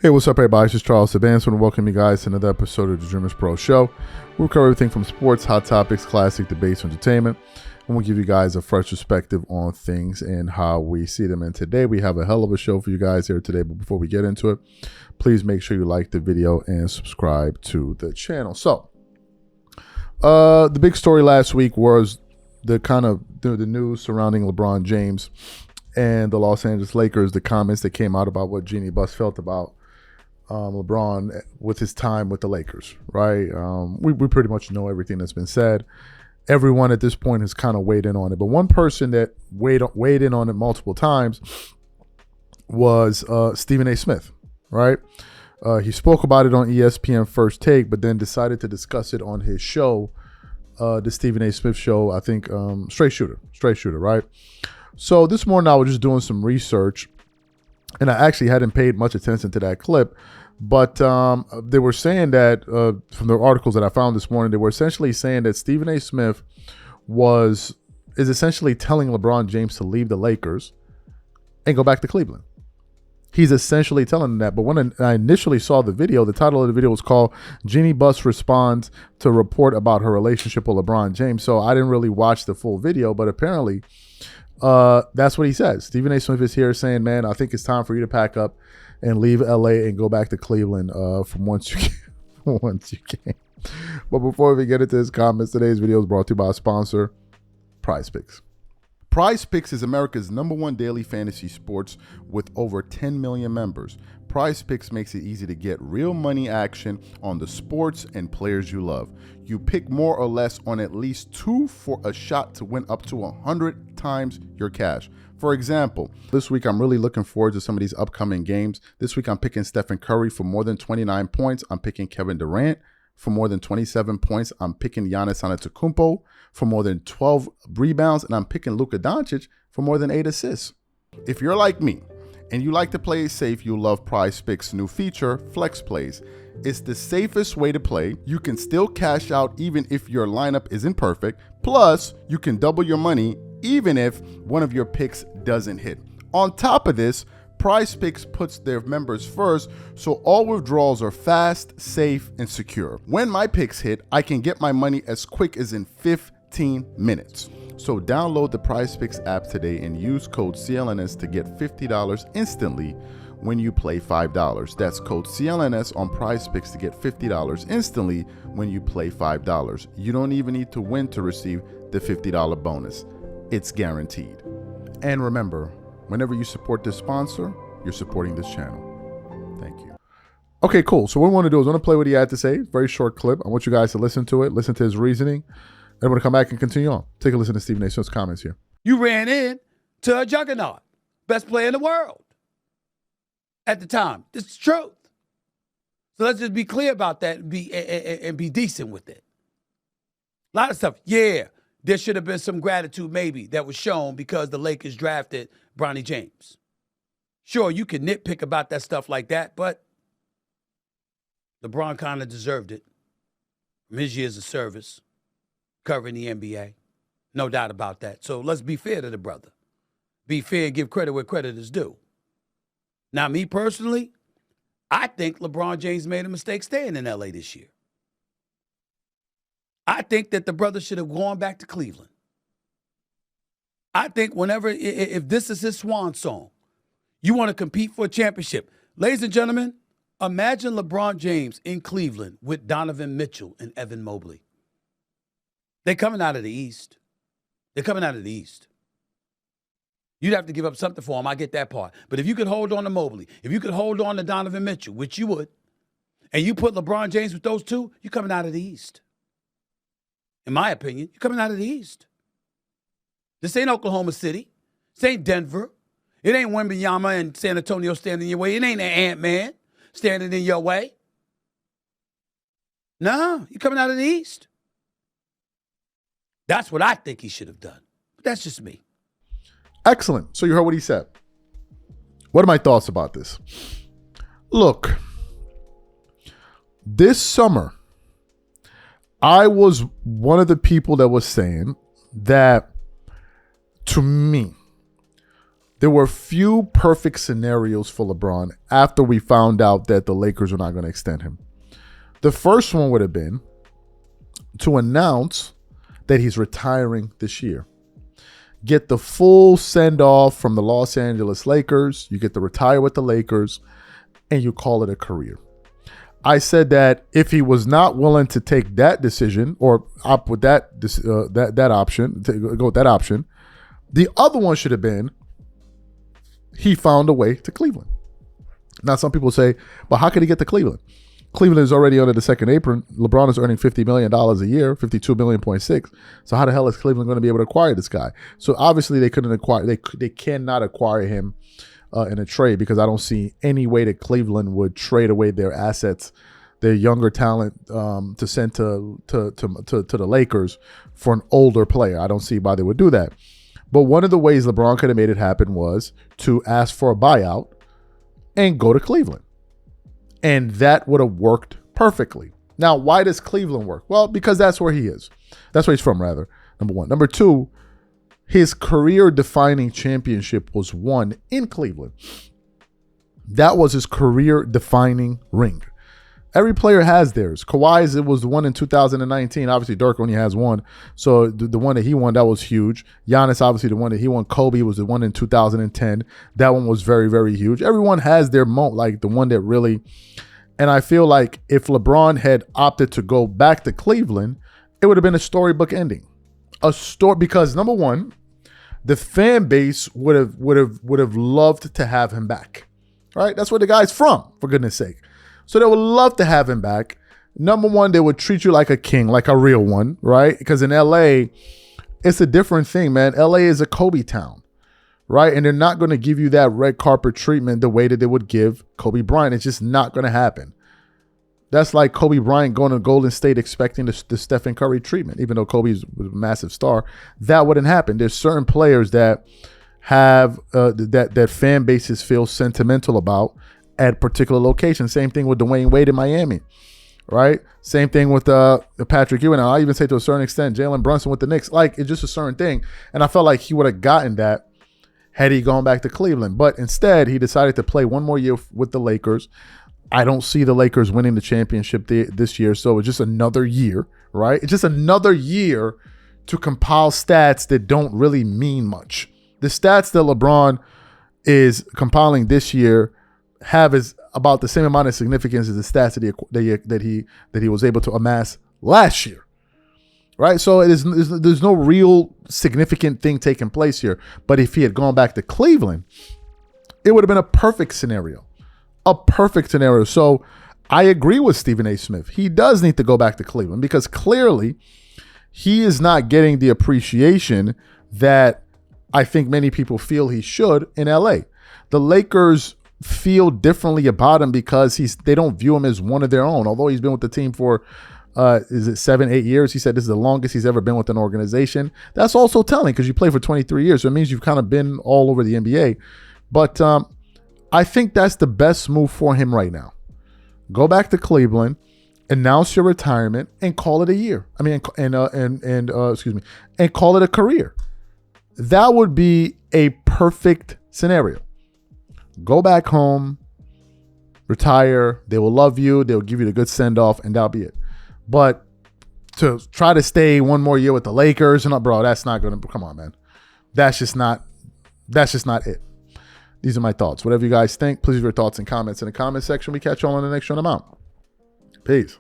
Hey, what's up, everybody? This is Charles Savance. I want to welcome you guys to another episode of the DREAMERSPRO show. We'll cover everything from sports, hot topics, classic debates, entertainment, and we'll give you guys a fresh perspective on things and how we see them. And today we have a hell of a show for you guys here today. But before we get into it, please make sure you like the video and subscribe to the channel. So, the big story last week was the news surrounding LeBron James and the Los Angeles Lakers, the comments that came out about what Jeannie Buss felt about LeBron with his time with the Lakers, right? We pretty much know everything that's been said. Everyone at this point has kind of weighed in on it. But one person that weighed in on it multiple times was Stephen A. Smith, right? He spoke about it on ESPN First Take, but then decided to discuss it on his show, the Stephen A. Smith show, I think, Straight Shooter, right? So this morning I was just doing some research, and I actually hadn't paid much attention to that clip, but they were saying that, from the articles that I found this morning, they were essentially saying that Stephen A. Smith is essentially telling LeBron James to leave the Lakers and go back to Cleveland. He's essentially telling them that. But when I initially saw the video, the title of the video was called Jeannie Buss Responds to Report About Her Relationship with LeBron James. So I didn't really watch the full video, but apparently that's what he says. Stephen A. Smith is here saying, man, I think it's time for you to pack up and leave LA and go back to Cleveland from once you can. But before we get into his comments, today's video is brought to you by our sponsor, Prize Picks. Prize Picks is America's #1 daily fantasy sports with over 10 million members. Prize Picks makes it easy to get real money action on the sports and players you love. You pick more or less on at least two for a shot to win up to 100 times your cash. For example, this week I'm really looking forward to some of these upcoming games. This week I'm picking Stephen Curry for more than 29 points. I'm picking Kevin Durant for more than 27 points. I'm picking Giannis Antetokounmpo for more than 12 rebounds. And I'm picking Luka Doncic for more than 8 assists. If you're like me and you like to play it safe, you'll love Prize Picks' new feature, Flex Plays. It's the safest way to play. You can still cash out even if your lineup isn't perfect. Plus, you can double your money even if one of your picks doesn't hit. On top of this, Prize Picks puts their members first, so all withdrawals are fast, safe, and secure. When my picks hit, I can get my money as quick as in 15 minutes. So download the Prize Picks app today and use code CLNS to get $50 instantly when you play $5. That's code CLNS on Prize Picks to get $50 instantly when you play $5. You don't even need to win to receive the $50 bonus. It's guaranteed. And remember, whenever you support this sponsor, you're supporting this channel. Thank you. Okay, cool. So what I want to do is I want to play what he had to say. Very short clip. I want you guys to listen to it, listen to his reasoning. And I'm going to come back and continue on. Take a listen to Stephen A. Smith's comments here. You ran in to a juggernaut, best player in the world at the time. This is the truth. So let's just be clear about that and be decent with it. A lot of stuff. Yeah, there should have been some gratitude maybe that was shown because the Lakers drafted Bronny James. Sure, you can nitpick about that stuff like that, but LeBron kind of deserved it from his years of service covering the NBA. No doubt about that. So let's be fair to the brother. Be fair and give credit where credit is due. Now, me personally, I think LeBron James made a mistake staying in LA this year. I think that the brother should have gone back to Cleveland. I think if this is his swan song, you want to compete for a championship. Ladies and gentlemen, imagine LeBron James in Cleveland with Donovan Mitchell and Evan Mobley. They're coming out of the East. You'd have to give up something for him. I get that part. But if you could hold on to Mobley, if you could hold on to Donovan Mitchell, which you would, and you put LeBron James with those two, you're coming out of the East. In my opinion, you're coming out of the East. This ain't Oklahoma City. This ain't Denver. It ain't Wembanyama and San Antonio standing in your way. It ain't an Ant-Man standing in your way. No, you're coming out of the East. That's what I think he should have done. But that's just me. Excellent. So you heard what he said. What are my thoughts about this? Look, this summer, I was one of the people that was saying that, to me, there were few perfect scenarios for LeBron after we found out that the Lakers were not going to extend him. The first one would have been to announce that he's retiring this year. Get the full send-off from the Los Angeles Lakers. You get to retire with the Lakers, and you call it a career. I said that if he was not willing to take that decision or opt with that option, to go with that option, the other one should have been he found a way to Cleveland. Now, some people say, but how could he get to Cleveland? Cleveland is already under the second apron. LeBron is earning $50 million a year, $52.6 million. So how the hell is Cleveland going to be able to acquire this guy? So obviously they couldn't acquire. They cannot acquire him in a trade, because I don't see any way that Cleveland would trade away their assets, their younger talent, to send to the Lakers for an older player. I don't see why they would do that. But one of the ways LeBron could have made it happen was to ask for a buyout and go to Cleveland. And that would have worked perfectly. Now, why does Cleveland work? Well, because that's where he is. That's where he's from, rather, number one. Number two, his career-defining championship was won in Cleveland. That was his career-defining ring. Every player has theirs. Kawhi's, it was the one in 2019. Obviously, Dirk only has one. So the one that he won, that was huge. Giannis, obviously, the one that he won. Kobe was the one in 2010. That one was very, very huge. Everyone has their moment, like the one that really... And I feel like if LeBron had opted to go back to Cleveland, it would have been a storybook ending. Because number one, the fan base would have loved to have him back. Right? That's where the guy's from, for goodness sake. So they would love to have him back. Number one, they would treat you like a king, like a real one, right? Because in LA, it's a different thing, man. LA is a Kobe town, right? And they're not going to give you that red carpet treatment the way that they would give Kobe Bryant. It's just not going to happen. That's like Kobe Bryant going to Golden State expecting the Stephen Curry treatment, even though Kobe's a massive star. That wouldn't happen. There's certain players that have that fan bases feel sentimental about at particular locations. Same thing with Dwayne Wade in Miami, right? Same thing with Patrick Ewing. I even say to a certain extent, Jalen Brunson with the Knicks. Like, it's just a certain thing. And I felt like he would have gotten that had he gone back to Cleveland. But instead, he decided to play one more year with the Lakers. I don't see the Lakers winning the championship this year. So it's just another year, right? It's just another year to compile stats that don't really mean much. The stats that LeBron is compiling this year have is about the same amount of significance as the stats that he was able to amass last year, right? So there's no real significant thing taking place here. But if he had gone back to Cleveland, it would have been a perfect scenario. So I agree with Stephen A. Smith. He does need to go back to Cleveland, because clearly he is not getting the appreciation that I think many people feel he should in LA. The Lakers feel differently about him because they don't view him as one of their own. Although he's been with the team for, 7-8 years? He said this is the longest he's ever been with an organization. That's also telling, because you play for 23 years. So it means you've kind of been all over the NBA. But I think that's the best move for him right now. Go back to Cleveland, announce your retirement, and call it a year. I mean, and call it a career. That would be a perfect scenario. Go back home, retire. They will love you. They'll give you the good send-off, and that'll be it. But to try to stay one more year with the Lakers, bro, that's not going to, come on, man. That's just not it. These are my thoughts. Whatever you guys think, please leave your thoughts and comments in the comment section. We catch you all on the next show. I'm out. Peace.